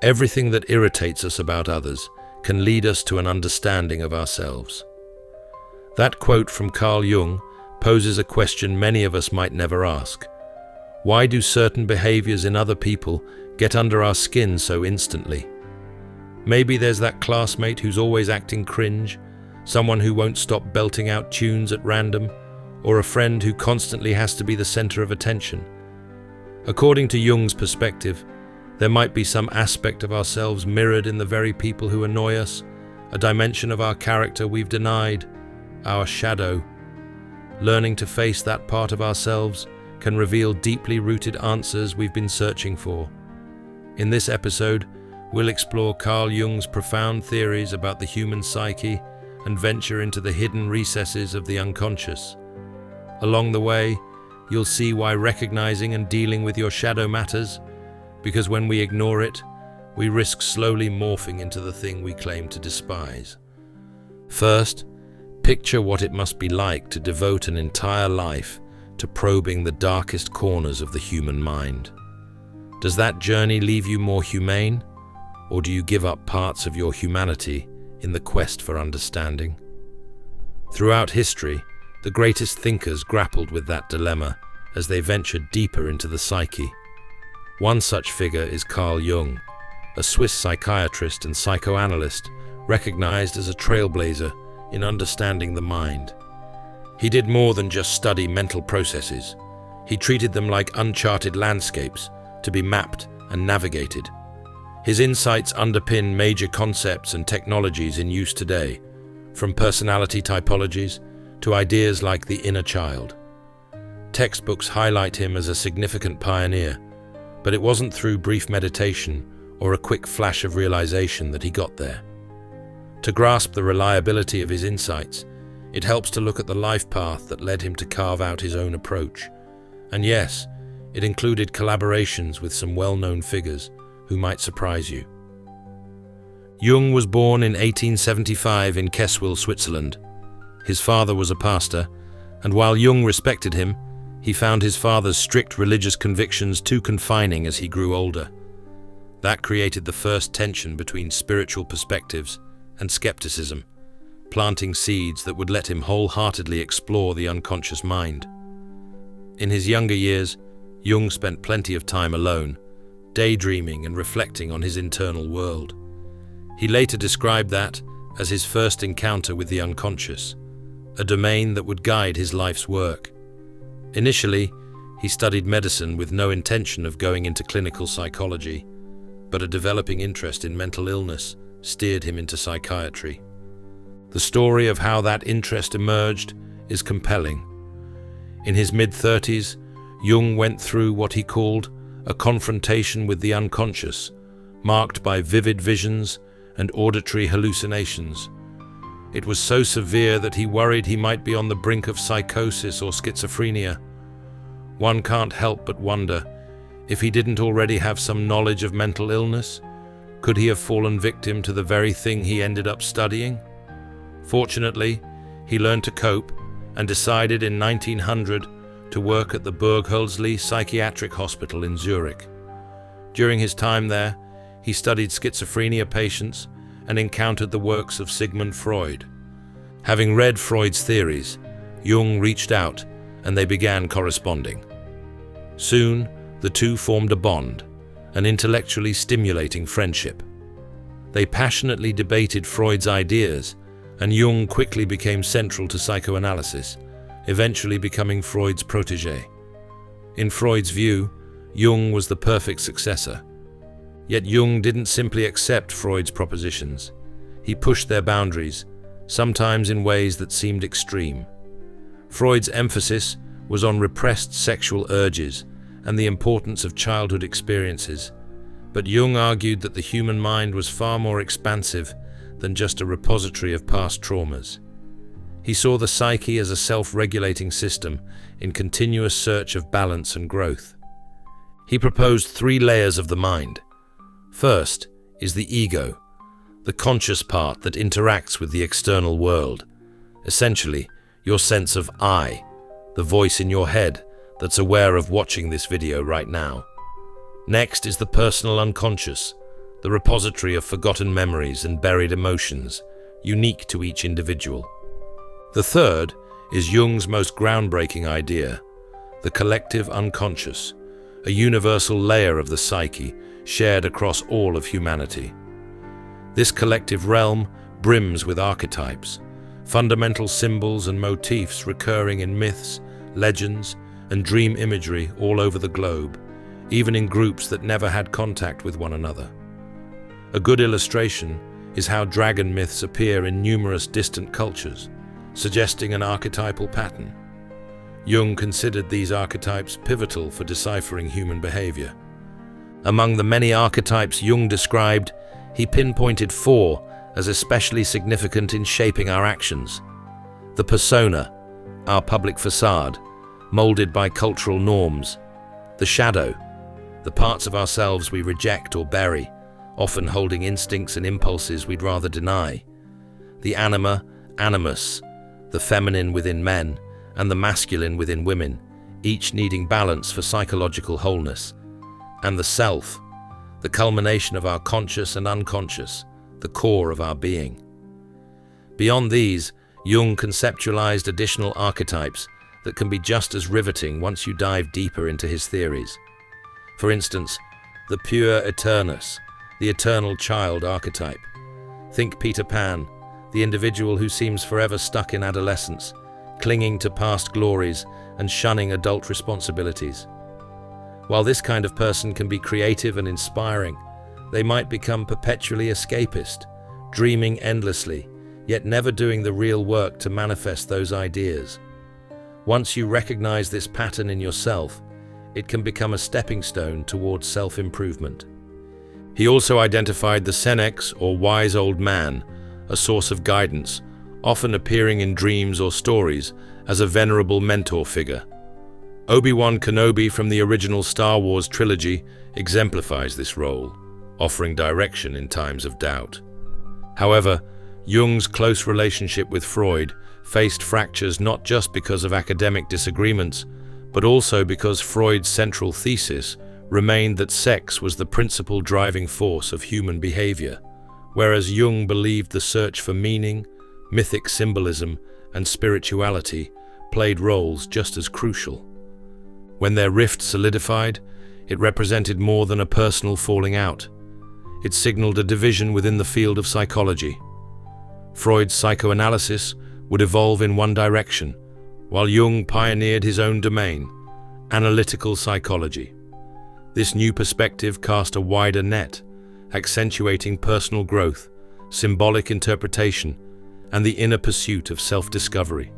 Everything that irritates us about others can lead us to an understanding of ourselves. That quote from Carl Jung poses a question many of us might never ask. Why do certain behaviors in other people get under our skin so instantly? Maybe there's that classmate who's always acting cringe, someone who won't stop belting out tunes at random, or a friend who constantly has to be the center of attention. According to Jung's perspective, there might be some aspect of ourselves mirrored in the very people who annoy us, a dimension of our character we've denied, our shadow. Learning to face that part of ourselves can reveal deeply rooted answers we've been searching for. In this episode, we'll explore Carl Jung's profound theories about the human psyche and venture into the hidden recesses of the unconscious. Along the way, you'll see why recognizing and dealing with your shadow matters, because when we ignore it, we risk slowly morphing into the thing we claim to despise. First, picture what it must be like to devote an entire life to probing the darkest corners of the human mind. Does that journey leave you more humane, or do you give up parts of your humanity in the quest for understanding? Throughout history, the greatest thinkers grappled with that dilemma as they ventured deeper into the psyche. One such figure is Carl Jung, a Swiss psychiatrist and psychoanalyst recognized as a trailblazer in understanding the mind. He did more than just study mental processes. He treated them like uncharted landscapes to be mapped and navigated. His insights underpin major concepts and technologies in use today, from personality typologies to ideas like the inner child. Textbooks highlight him as a significant pioneer, but it wasn't through brief meditation or a quick flash of realization that he got there. To grasp the reliability of his insights, it helps to look at the life path that led him to carve out his own approach. And yes, it included collaborations with some well-known figures who might surprise you. Jung was born in 1875 in Keswil, Switzerland. His father was a pastor, and while Jung respected him, he found his father's strict religious convictions too confining as he grew older. That created the first tension between spiritual perspectives and skepticism, planting seeds that would let him wholeheartedly explore the unconscious mind. In his younger years, Jung spent plenty of time alone, daydreaming and reflecting on his internal world. He later described that as his first encounter with the unconscious, a domain that would guide his life's work. Initially, he studied medicine with no intention of going into clinical psychology, but a developing interest in mental illness steered him into psychiatry. The story of how that interest emerged is compelling. In his mid-30s, Jung went through what he called a confrontation with the unconscious, marked by vivid visions and auditory hallucinations. It was so severe that he worried he might be on the brink of psychosis or schizophrenia. One can't help but wonder, if he didn't already have some knowledge of mental illness, could he have fallen victim to the very thing he ended up studying? Fortunately, he learned to cope and decided in 1900 to work at the Burghölzli Psychiatric Hospital in Zurich. During his time there, he studied schizophrenia patients and encountered the works of Sigmund Freud. Having read Freud's theories, Jung reached out and they began corresponding. Soon, the two formed a bond, an intellectually stimulating friendship. They passionately debated Freud's ideas, and Jung quickly became central to psychoanalysis, eventually becoming Freud's protégé. In Freud's view, Jung was the perfect successor. Yet Jung didn't simply accept Freud's propositions. He pushed their boundaries, sometimes in ways that seemed extreme. Freud's emphasis was on repressed sexual urges and the importance of childhood experiences, but Jung argued that the human mind was far more expansive than just a repository of past traumas. He saw the psyche as a self-regulating system in continuous search of balance and growth. He proposed 3 layers of the mind. First is the ego, the conscious part that interacts with the external world. Essentially, your sense of I, the voice in your head that's aware of watching this video right now. Next is the personal unconscious, the repository of forgotten memories and buried emotions, unique to each individual. The third is Jung's most groundbreaking idea, the collective unconscious, a universal layer of the psyche shared across all of humanity. This collective realm brims with archetypes, fundamental symbols and motifs recurring in myths, legends, and dream imagery all over the globe, even in groups that never had contact with one another. A good illustration is how dragon myths appear in numerous distant cultures, suggesting an archetypal pattern. Jung considered these archetypes pivotal for deciphering human behavior. Among the many archetypes Jung described, he pinpointed 4 as especially significant in shaping our actions. The persona, our public facade, molded by cultural norms. The shadow, the parts of ourselves we reject or bury, often holding instincts and impulses we'd rather deny. The anima, animus, the feminine within men, and the masculine within women, each needing balance for psychological wholeness. And the self, the culmination of our conscious and unconscious, the core of our being. Beyond these, Jung conceptualized additional archetypes that can be just as riveting once you dive deeper into his theories. For instance, the pure eternus, the eternal child archetype. Think Peter Pan, the individual who seems forever stuck in adolescence, clinging to past glories and shunning adult responsibilities. While this kind of person can be creative and inspiring, they might become perpetually escapist, dreaming endlessly, yet never doing the real work to manifest those ideas. Once you recognize this pattern in yourself, it can become a stepping stone towards self-improvement. He also identified the senex, or wise old man, a source of guidance, often appearing in dreams or stories as a venerable mentor figure. Obi-Wan Kenobi from the original Star Wars trilogy exemplifies this role, offering direction in times of doubt. However, Jung's close relationship with Freud faced fractures not just because of academic disagreements, but also because Freud's central thesis remained that sex was the principal driving force of human behavior, whereas Jung believed the search for meaning, mythic symbolism, and spirituality played roles just as crucial. When their rift solidified, it represented more than a personal falling out. It signaled a division within the field of psychology. Freud's psychoanalysis would evolve in one direction, while Jung pioneered his own domain, analytical psychology. This new perspective cast a wider net, accentuating personal growth, symbolic interpretation, and the inner pursuit of self-discovery.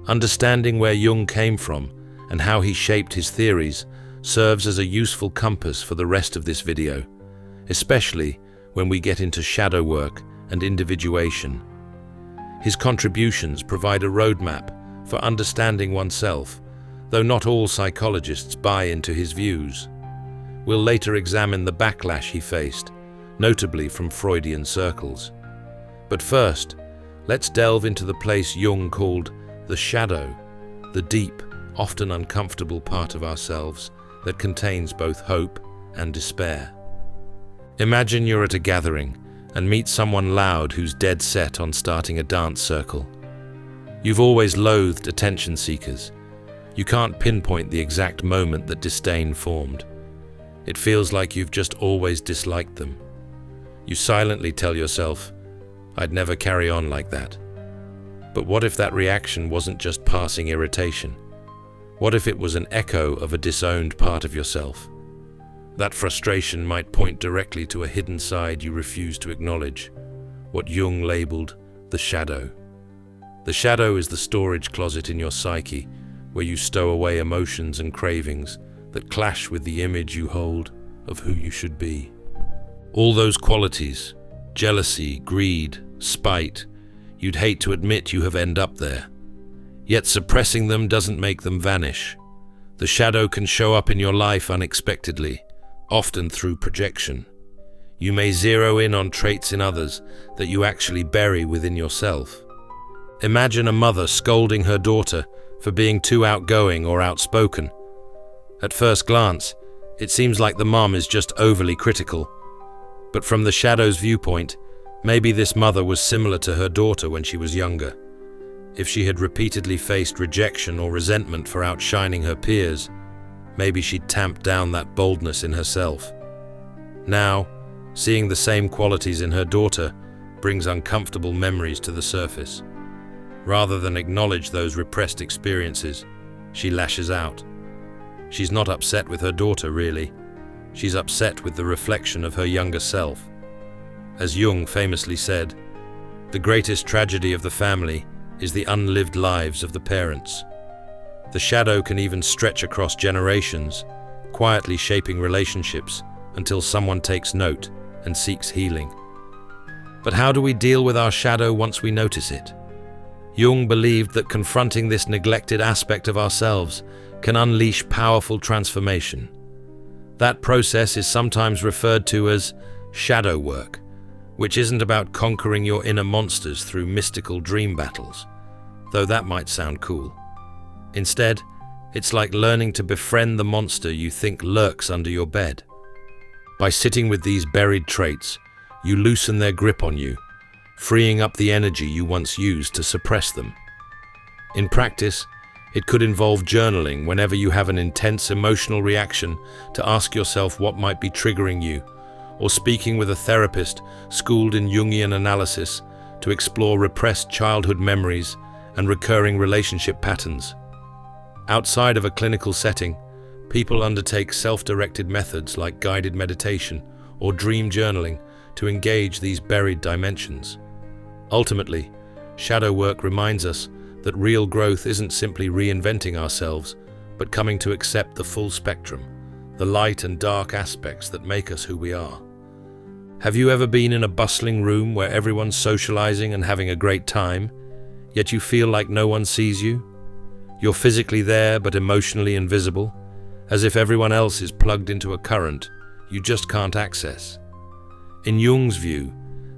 Understanding where Jung came from and how he shaped his theories serves as a useful compass for the rest of this video, especially when we get into shadow work and individuation. His contributions provide a roadmap for understanding oneself, though not all psychologists buy into his views. We'll later examine the backlash he faced, notably from Freudian circles. But first, let's delve into the place Jung called the shadow, the deep, often uncomfortable part of ourselves that contains both hope and despair. Imagine you're at a gathering and meet someone loud who's dead set on starting a dance circle. You've always loathed attention seekers. You can't pinpoint the exact moment that disdain formed. It feels like you've just always disliked them. You silently tell yourself, "I'd never carry on like that." But what if that reaction wasn't just passing irritation? What if it was an echo of a disowned part of yourself? That frustration might point directly to a hidden side you refuse to acknowledge, what Jung labeled the shadow. The shadow is the storage closet in your psyche, where you stow away emotions and cravings that clash with the image you hold of who you should be. All those qualities, jealousy, greed, spite, you'd hate to admit you have ended up there. Yet suppressing them doesn't make them vanish. The shadow can show up in your life unexpectedly, often through projection. You may zero in on traits in others that you actually bury within yourself. Imagine a mother scolding her daughter for being too outgoing or outspoken. At first glance, it seems like the mom is just overly critical. But from the shadow's viewpoint, maybe this mother was similar to her daughter when she was younger. If she had repeatedly faced rejection or resentment for outshining her peers, maybe she'd tamped down that boldness in herself. Now, seeing the same qualities in her daughter brings uncomfortable memories to the surface. Rather than acknowledge those repressed experiences, she lashes out. She's not upset with her daughter, really. She's upset with the reflection of her younger self. As Jung famously said, the greatest tragedy of the family is the unlived lives of the parents. The shadow can even stretch across generations, quietly shaping relationships until someone takes note and seeks healing. But how do we deal with our shadow once we notice it? Jung believed that confronting this neglected aspect of ourselves can unleash powerful transformation. That process is sometimes referred to as shadow work, which isn't about conquering your inner monsters through mystical dream battles, though that might sound cool. Instead, it's like learning to befriend the monster you think lurks under your bed. By sitting with these buried traits, you loosen their grip on you, freeing up the energy you once used to suppress them. In practice, it could involve journaling whenever you have an intense emotional reaction to ask yourself what might be triggering you, or speaking with a therapist schooled in Jungian analysis to explore repressed childhood memories and recurring relationship patterns. Outside of a clinical setting, people undertake self-directed methods like guided meditation or dream journaling to engage these buried dimensions. Ultimately, shadow work reminds us that real growth isn't simply reinventing ourselves, but coming to accept the full spectrum, the light and dark aspects that make us who we are. Have you ever been in a bustling room where everyone's socializing and having a great time, yet you feel like no one sees you? You're physically there but emotionally invisible, as if everyone else is plugged into a current you just can't access. In Jung's view,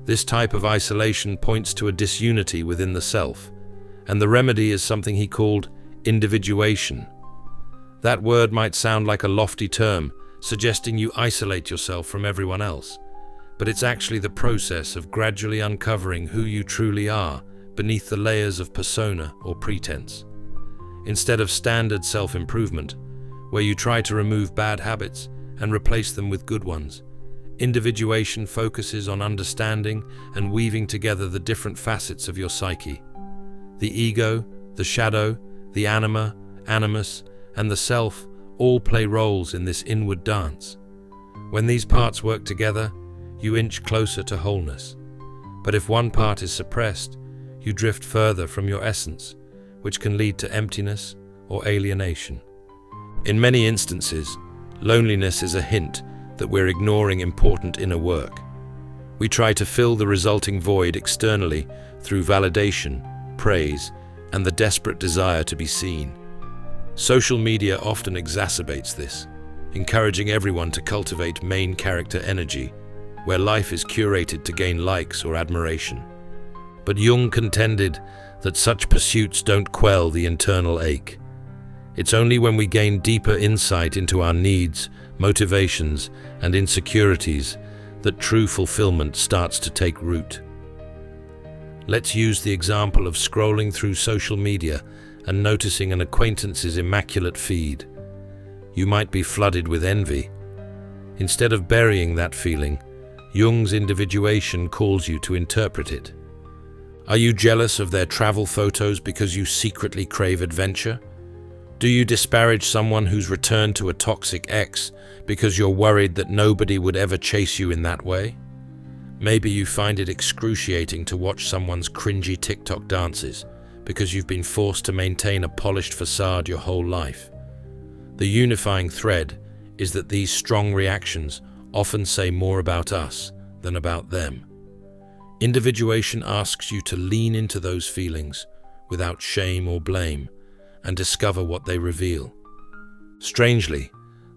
this type of isolation points to a disunity within the self, and the remedy is something he called individuation. That word might sound like a lofty term, suggesting you isolate yourself from everyone else, but it's actually the process of gradually uncovering who you truly are beneath the layers of persona or pretense. Instead of standard self-improvement, where you try to remove bad habits and replace them with good ones, individuation focuses on understanding and weaving together the different facets of your psyche. The ego, the shadow, the anima, animus, and the self all play roles in this inward dance. When these parts work together, you inch closer to wholeness. But if one part is suppressed, you drift further from your essence, which can lead to emptiness or alienation. In many instances, loneliness is a hint that we're ignoring important inner work. We try to fill the resulting void externally through validation, praise, and the desperate desire to be seen. Social media often exacerbates this, encouraging everyone to cultivate main character energy, where life is curated to gain likes or admiration. But Jung contended that such pursuits don't quell the internal ache. It's only when we gain deeper insight into our needs, motivations, and insecurities that true fulfillment starts to take root. Let's use the example of scrolling through social media and noticing an acquaintance's immaculate feed. You might be flooded with envy. Instead of burying that feeling, Jung's individuation calls you to interpret it. Are you jealous of their travel photos because you secretly crave adventure? Do you disparage someone who's returned to a toxic ex because you're worried that nobody would ever chase you in that way? Maybe you find it excruciating to watch someone's cringy TikTok dances because you've been forced to maintain a polished facade your whole life. The unifying thread is that these strong reactions often say more about us than about them. Individuation asks you to lean into those feelings without shame or blame and discover what they reveal. Strangely,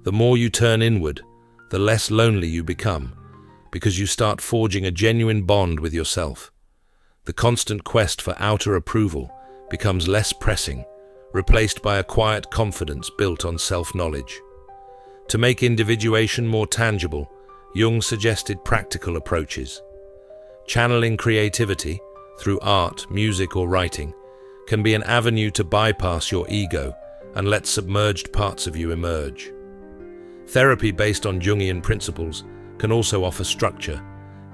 the more you turn inward, the less lonely you become, because you start forging a genuine bond with yourself. The constant quest for outer approval becomes less pressing, replaced by a quiet confidence built on self-knowledge. To make individuation more tangible, Jung suggested practical approaches. Channeling creativity through art, music, or writing can be an avenue to bypass your ego and let submerged parts of you emerge. Therapy based on Jungian principles can also offer structure,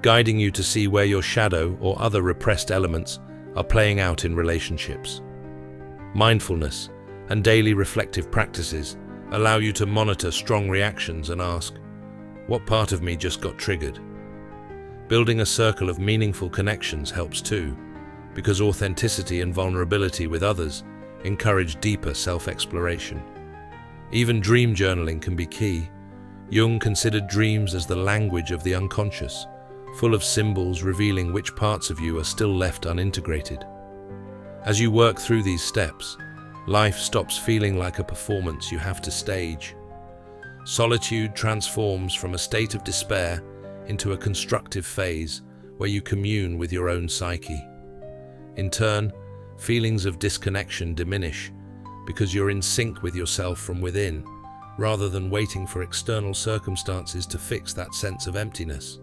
guiding you to see where your shadow or other repressed elements are playing out in relationships. Mindfulness and daily reflective practices allow you to monitor strong reactions and ask, what part of me just got triggered? Building a circle of meaningful connections helps too, because authenticity and vulnerability with others encourage deeper self-exploration. Even dream journaling can be key. Jung considered dreams as the language of the unconscious, full of symbols revealing which parts of you are still left unintegrated. As you work through these steps, life stops feeling like a performance you have to stage. Solitude transforms from a state of despair into a constructive phase where you commune with your own psyche. In turn, feelings of disconnection diminish because you're in sync with yourself from within, rather than waiting for external circumstances to fix that sense of emptiness.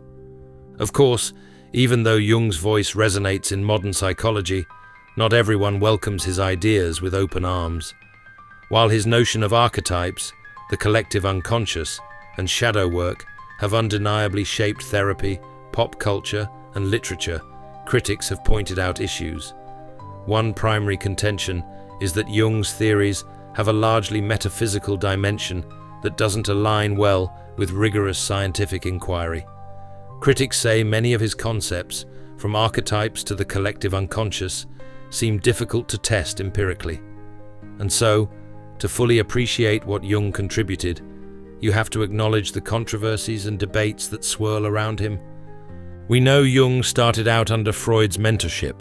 Of course, even though Jung's voice resonates in modern psychology, not everyone welcomes his ideas with open arms. While his notion of archetypes, the collective unconscious, and shadow work have undeniably shaped therapy, pop culture, and literature, critics have pointed out issues. One primary contention is that Jung's theories have a largely metaphysical dimension that doesn't align well with rigorous scientific inquiry. Critics say many of his concepts, from archetypes to the collective unconscious, seem difficult to test empirically. And so, to fully appreciate what Jung contributed, you have to acknowledge the controversies and debates that swirl around him. We know Jung started out under Freud's mentorship,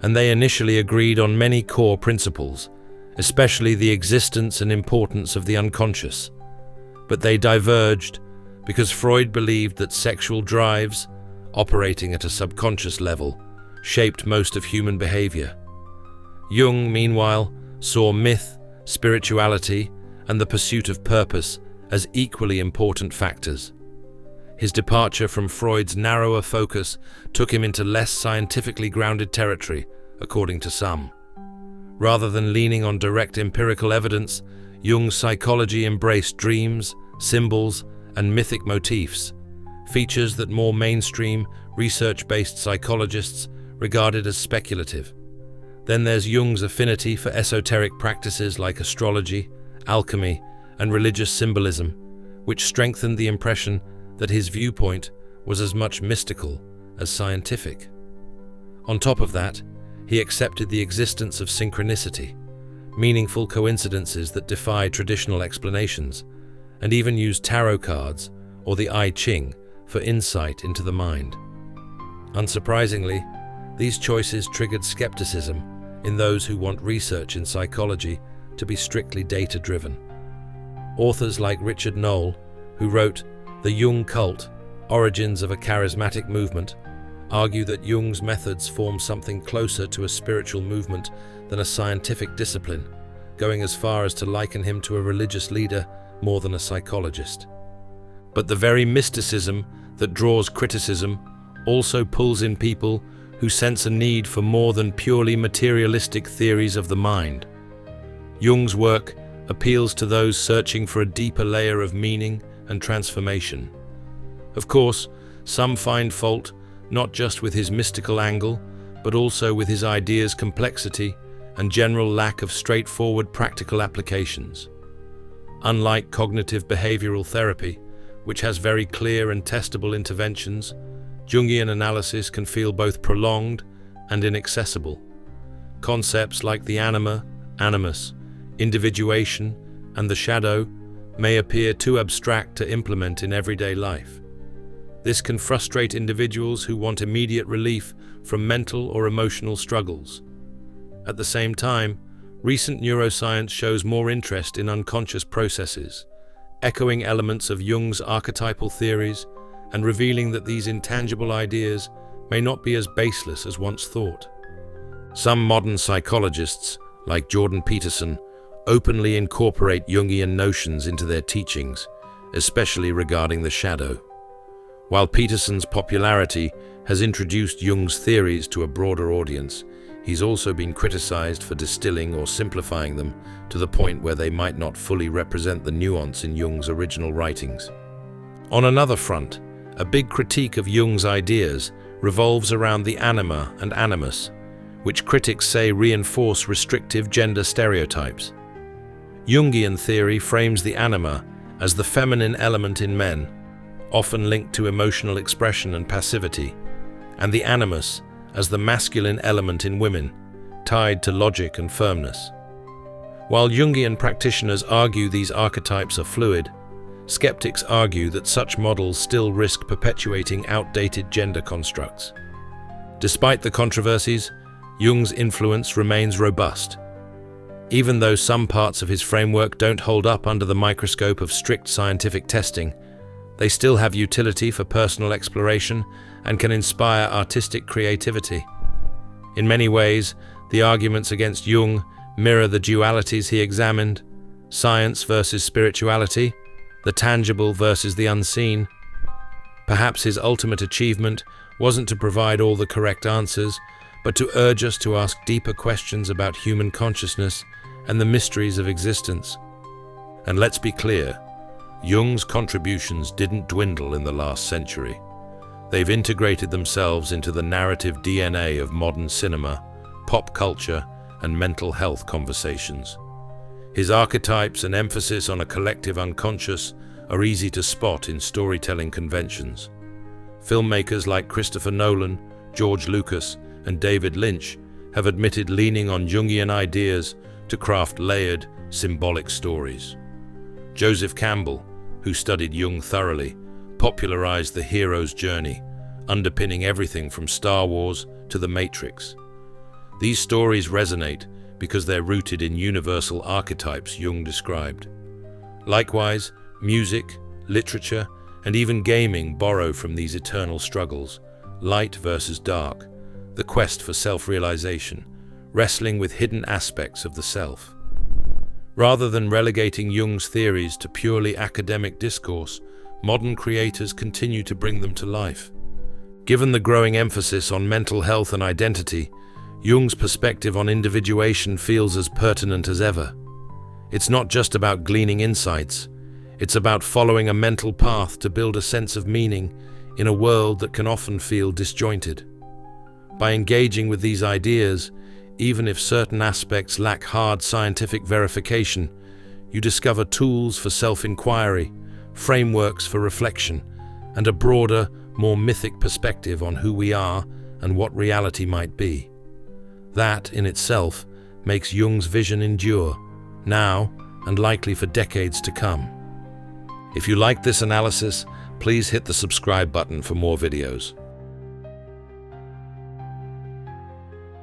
and they initially agreed on many core principles, especially the existence and importance of the unconscious. But they diverged because Freud believed that sexual drives, operating at a subconscious level, shaped most of human behavior. Jung, meanwhile, saw myth, spirituality, and the pursuit of purpose as equally important factors. His departure from Freud's narrower focus took him into less scientifically grounded territory, according to some. Rather than leaning on direct empirical evidence, Jung's psychology embraced dreams, symbols, and mythic motifs, features that more mainstream, research-based psychologists regarded as speculative. Then there's Jung's affinity for esoteric practices like astrology, alchemy, and religious symbolism, which strengthened the impression that his viewpoint was as much mystical as scientific. On top of that, he accepted the existence of synchronicity, meaningful coincidences that defy traditional explanations, and even used tarot cards or the I Ching for insight into the mind. Unsurprisingly, these choices triggered skepticism in those who want research in psychology to be strictly data-driven. Authors like Richard Knoll, who wrote The Jung Cult, Origins of a Charismatic Movement, argue that Jung's methods form something closer to a spiritual movement than a scientific discipline, going as far as to liken him to a religious leader more than a psychologist. But the very mysticism that draws criticism also pulls in people who sense a need for more than purely materialistic theories of the mind. Jung's work appeals to those searching for a deeper layer of meaning and transformation. Of course, some find fault not just with his mystical angle, but also with his ideas' complexity and general lack of straightforward practical applications. Unlike cognitive behavioral therapy, which has very clear and testable interventions, Jungian analysis can feel both prolonged and inaccessible. Concepts like the anima, animus, individuation, and the shadow may appear too abstract to implement in everyday life. This can frustrate individuals who want immediate relief from mental or emotional struggles. At the same time, recent neuroscience shows more interest in unconscious processes, echoing elements of Jung's archetypal theories and revealing that these intangible ideas may not be as baseless as once thought. Some modern psychologists, like Jordan Peterson, openly incorporate Jungian notions into their teachings, especially regarding the shadow. While Peterson's popularity has introduced Jung's theories to a broader audience, he's also been criticized for distilling or simplifying them to the point where they might not fully represent the nuance in Jung's original writings. On another front, a big critique of Jung's ideas revolves around the anima and animus, which critics say reinforce restrictive gender stereotypes. Jungian theory frames the anima as the feminine element in men, often linked to emotional expression and passivity, and the animus as the masculine element in women, tied to logic and firmness. While Jungian practitioners argue these archetypes are fluid, skeptics argue that such models still risk perpetuating outdated gender constructs. Despite the controversies, Jung's influence remains robust. Even though some parts of his framework don't hold up under the microscope of strict scientific testing, they still have utility for personal exploration and can inspire artistic creativity. In many ways, the arguments against Jung mirror the dualities he examined: science versus spirituality, the tangible versus the unseen. Perhaps his ultimate achievement wasn't to provide all the correct answers, but to urge us to ask deeper questions about human consciousness and the mysteries of existence. And let's be clear, Jung's contributions didn't dwindle in the last century. They've integrated themselves into the narrative DNA of modern cinema, pop culture, and mental health conversations. His archetypes and emphasis on a collective unconscious are easy to spot in storytelling conventions. Filmmakers like Christopher Nolan, George Lucas, and David Lynch have admitted leaning on Jungian ideas to craft layered, symbolic stories. Joseph Campbell, who studied Jung thoroughly, popularized the hero's journey, underpinning everything from Star Wars to The Matrix. These stories resonate because they're rooted in universal archetypes Jung described. Likewise, music, literature, and even gaming borrow from these eternal struggles: light versus dark, the quest for self-realization, wrestling with hidden aspects of the self. Rather than relegating Jung's theories to purely academic discourse, modern creators continue to bring them to life. Given the growing emphasis on mental health and identity, Jung's perspective on individuation feels as pertinent as ever. It's not just about gleaning insights, it's about following a mental path to build a sense of meaning in a world that can often feel disjointed. By engaging with these ideas, even if certain aspects lack hard scientific verification, you discover tools for self-inquiry, frameworks for reflection, and a broader, more mythic perspective on who we are and what reality might be. That, in itself, makes Jung's vision endure, now and likely for decades to come. If you liked this analysis, please hit the subscribe button for more videos.